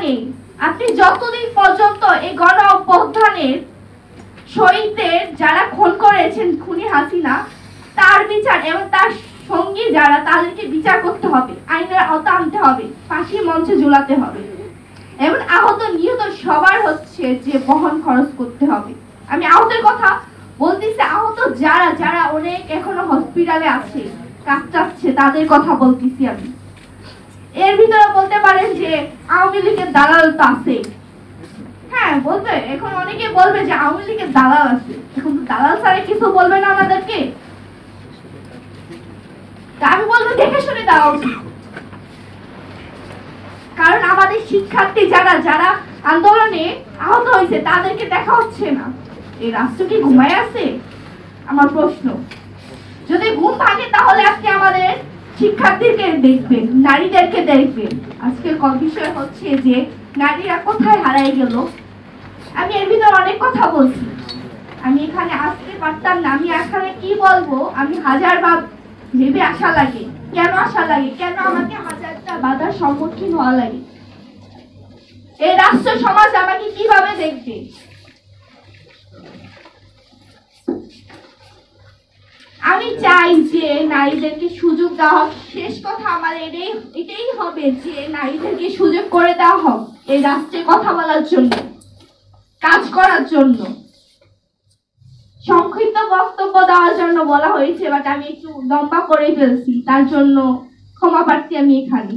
নেই। আপনি যতদিন পর্যন্ত এই গণ অভ্যুত্থানের শহীদদের যারা খুন করেছেন, খুনি হাসিনা, তার বিচার এবং তার সঙ্গী যারা, তাদেরকে বিচার করতে হবে, আইনের আওতা আনতে হবে, ফাঁসি মঞ্চে ঝুলাতে হবে এবং আহত নিহত সবার হচ্ছে যে বহন খরচ করতে হবে। আমি আহতের কথা বলতেছি, আহত যারা যারা অনেক এখনো হসপিটালে আছে, কাঁপছে, তাদের কথা বলতেছি আমি। এর ভিতরে বলতে পারেন যে আওয়ামী লীগের দালাল তো আছে। হ্যাঁ বলবে, এখন অনেকে বলবে যে আওয়ামী লীগের দালাল আছে। এখন তো দালাল ছাড়া কিছু বলবে না আমাদেরকে। আমি বলবো দেখে শুনে দেওয়া উচিত, কারণ আমাদের শিক্ষার্থী যারা যারা আন্দোলনে আহত হয়েছে তাদেরকে দেখা হচ্ছে না। এই রাষ্ট্র কি ঘুমায় আছে? আমার প্রশ্ন। যদি ঘুম ভাঙে তাহলে আজকে আমাদের শিক্ষার্থীকে দেখবেন, নারীদেরকে দেখবেন। আজকের বিষয় হচ্ছে যে নারীরা কোথায় হারাই গেল। আমি এর ভিতরে অনেক কথা বলছি, আমি এখানে আসতে পারতাম না। আমি এখানে কি বলবো আমি হাজারবার ভেবে আসা লাগে। কেন আসা লাগে? কেন আমাকে হাজারটা বাধার সম্মুখীন হওয়া লাগে? এই রাষ্ট্র সমাজ আমাকে কিভাবে দেখবে? আমি চাই যে নারীদেরকে সুযোগ দেওয়া হোক। শেষ কথা আমার এটাই হবে যে নারীদেরকে সুযোগ করে দেওয়া হোক এই রাষ্ট্রে কথা বলার জন্য, কাজ করার জন্য। সংক্ষিপ্ত বক্তব্য দেওয়ার জন্য বলা হয়েছে, বাট আমি একটু লম্বা করে ফেলছি, তার জন্য ক্ষমা প্রার্থী আমি এখানে।